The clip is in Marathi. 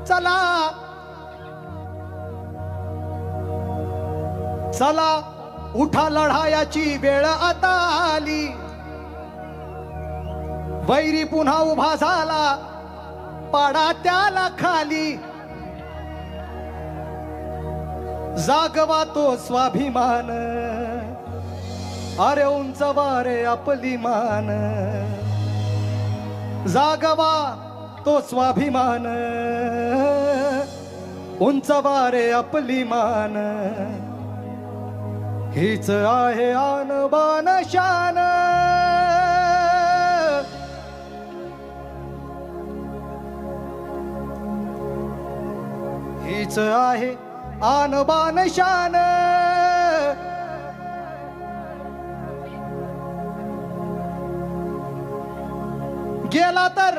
चला चला उठा, लढायाची वेळ आता आली. वैरी पुन्हा उभा झाला, पाडा त्याला खाली. जागवा तो स्वाभिमान, अरे उंचवा रे आपली मान. जागवा तो स्वाभिमान, उंचवा रे आपली मान. हीच आहे आणबान शान. हीच आहे आणबान शान. गेला तर